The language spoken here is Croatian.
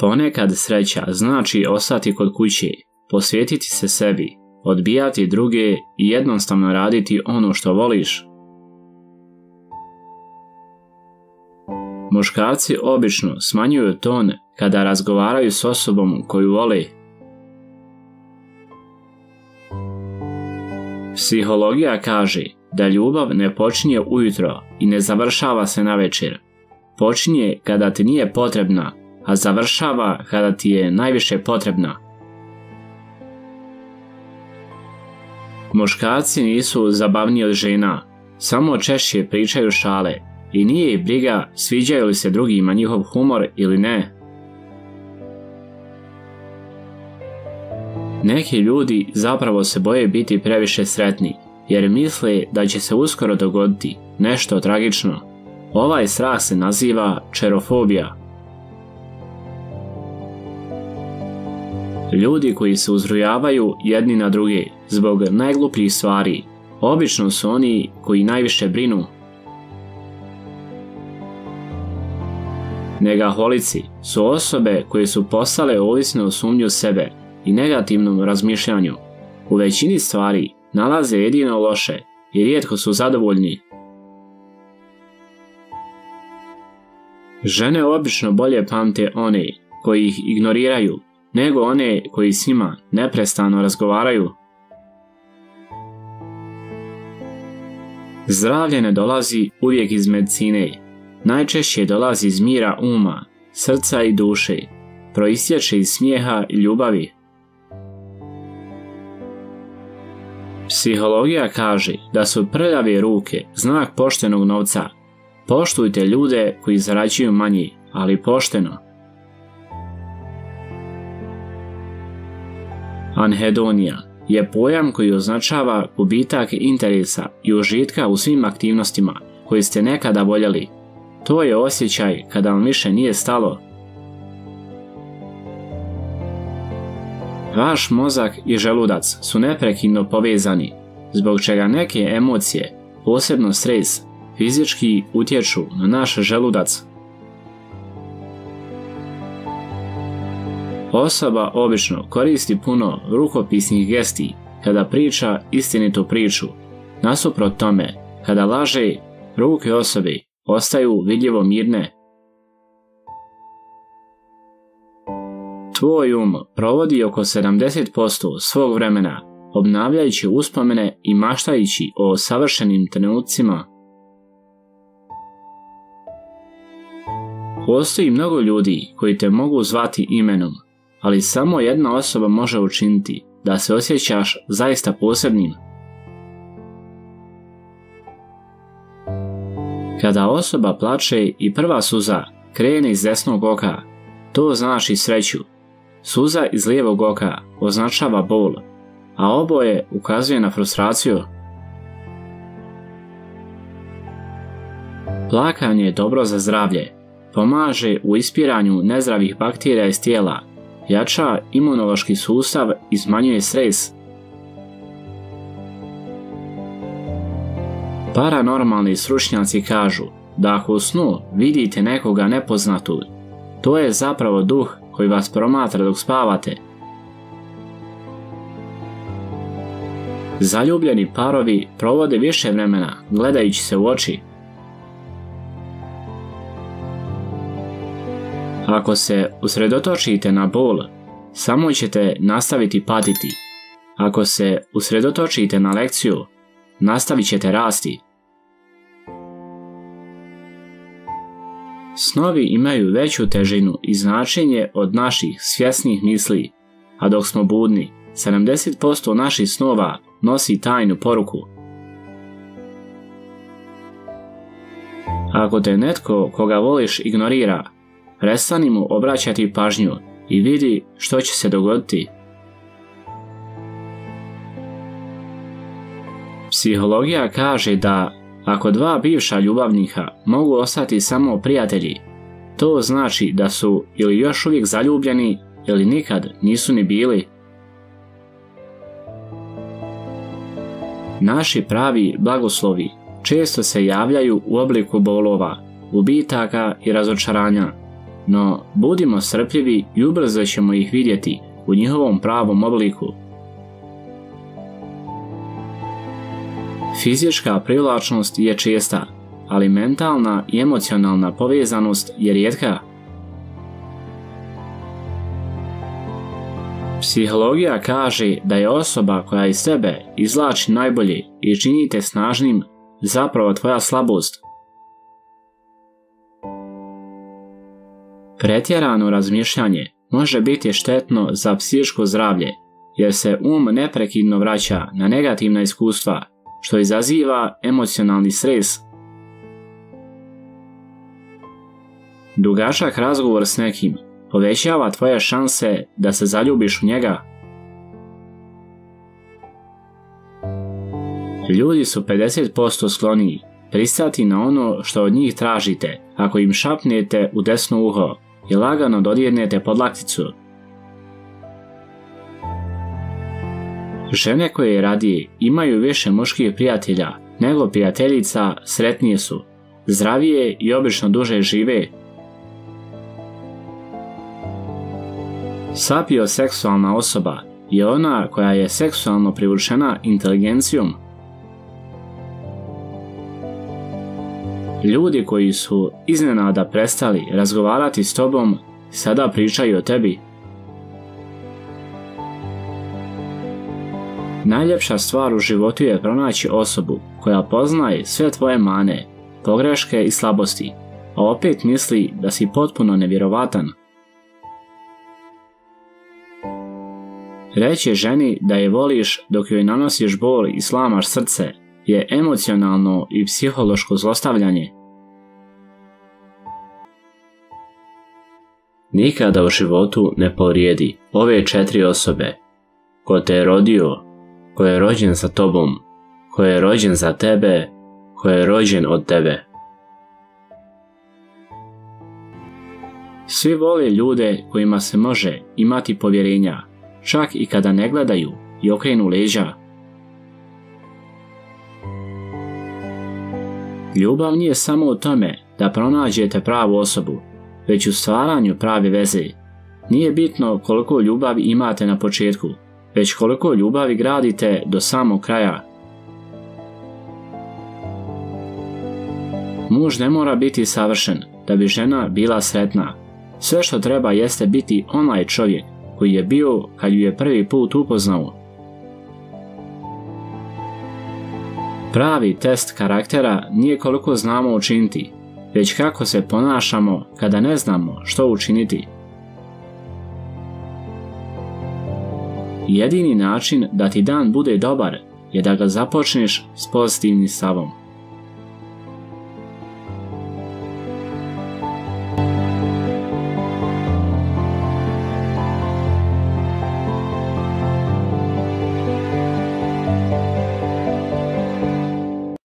Ponekad sreća znači ostati kod kuće, posvetiti se sebi, odbijati druge i jednostavno raditi ono što voliš. Muškarci obično smanjuju ton kada razgovaraju s osobom koju vole. Psihologija kaže da ljubav ne počinje ujutro i ne završava se navečer. Počinje kada ti nije potrebna, a završava kada ti je najviše potrebna. Muškarci nisu zabavniji od žena, samo češće pričaju šale i nije ih briga sviđaju li se drugima njihov humor ili ne. Neki ljudi zapravo se boje biti previše sretni, jer misle da će se uskoro dogoditi nešto tragično. Ovaj strah se naziva čerofobija. Ljudi koji se uzrujavaju jedni na druge zbog najglupljih stvari, obično su oni koji najviše brinu. Negaholici su osobe koje su postale ovisne o sumnji u sebe i negativnom razmišljanju. U većini stvari nalaze jedino loše i rijetko su zadovoljni. Žene obično bolje pamte one koji ih ignoriraju nego one koji s njima neprestano razgovaraju. Zdravlje ne dolazi uvijek iz medicine, najčešće dolazi iz mira uma, srca i duše, proistječe iz smijeha i ljubavi. Psihologija kaže da su prljave ruke znak poštenog novca. Poštujte ljude koji zarađuju manje, ali pošteno. Anhedonija je pojam koji označava gubitak interesa i užitka u svim aktivnostima koje ste nekada voljeli. To je osjećaj kada vam više nije stalo. Vaš mozak i želudac su neprekidno povezani, zbog čega neke emocije, posebno stres, fizički utječu na naš želudac. Osoba obično koristi puno rukopisnih gesti kada priča istinitu priču. Nasuprot tome, kada laže, ruke osobe ostaju vidljivo mirne. Tvoj provodi oko 70% svog vremena obnavljajući uspomene i maštajući o savršenim trenucima. Postoji mnogo ljudi koji te mogu zvati imenom, ali samo jedna osoba može učiniti da se osjećaš zaista posebnim. Kada osoba plače i prva suza krene iz desnog oka, to znači sreću. Suza iz lijevog oka označava bol, a oboje ukazuje na frustraciju. Plakanje je dobro za zdravlje, pomaže u ispiranju nezdravih bakterija iz tijela, jača imunološki sustav i smanjuje stres. Paranormalni stručnjaci kažu da ako u snu vidite nekoga nepoznatog, to je zapravo duh koji vas promatra dok spavate. Zaljubljeni parovi provode više vremena gledajući se u oči. Ako se usredotočite na bol, samo ćete nastaviti patiti. Ako se usredotočite na lekciju, nastavit ćete rasti. Snovi imaju veću težinu i značenje od naših svjesnih misli, a dok smo budni, 70% naših snova nosi tajnu poruku. Ako te netko koga voliš ignorira, prestani mu obraćati pažnju i vidi što će se dogoditi. Psihologija kaže da ako dva bivša ljubavnika mogu ostati samo prijatelji, to znači da su ili još uvijek zaljubljeni ili nikad nisu ni bili. Naši pravi blagoslovi često se javljaju u obliku bolova, gubitaka i razočaranja. no budimo strpljivi i ubrzo ćemo ih vidjeti u njihovom pravom obliku. Fizička privlačnost je česta, ali mentalna i emocionalna povezanost je rijetka. Psihologija kaže da je osoba koja iz sebe izvlači najbolje i čini te snažnim zapravo tvoja slabost. Pretjerano razmišljanje može biti štetno za psihičko zdravlje, jer se neprekidno vraća na negativna iskustva, što izaziva emocionalni stres. Dugačak razgovor s nekim povećava tvoje šanse da se zaljubiš u njega. Ljudi su 50% skloniji pristati na ono što od njih tražite ako im šapnete u desno uho i lagano dodirnete podlakticu. Žene koje radije imaju više muških prijatelja nego prijateljica sretnije su, zdravije i obično duže žive. Sapioseksualna osoba je ona koja je seksualno privučena inteligencijom. Ljudi koji su iznenada prestali razgovarati s tobom sada pričaju o tebi. Najljepša stvar u životu je pronaći osobu koja poznaje sve tvoje mane, pogreške i slabosti, a opet misli da si potpuno nevjerovatan. Reći ženi da je voliš dok joj nanosiš bol i slamaš srce je emocionalno i psihološko zlostavljanje. Nikada u životu ne povrijedi ove 4 osobe: ko te je rodio, ko je rođen za tobom, ko je rođen za tebe, ko je rođen od tebe. Svi vole ljude kojima se može imati povjerenja, čak i kada ne gledaju i okrenu leđa. Ljubav nije samo u tome da pronađete pravu osobu, već u stvaranju prave veze. Nije bitno koliko ljubavi imate na početku, već koliko ljubavi gradite do samog kraja. Muž ne mora biti savršen da bi žena bila sretna. Sve što treba jeste biti onaj čovjek koji je bio kad ju je prvi put upoznao. Pravi test karaktera nije koliko znamo učiniti, već kako se ponašamo kada ne znamo što učiniti. Jedini način da ti dan bude dobar je da ga započneš s pozitivnim stavom.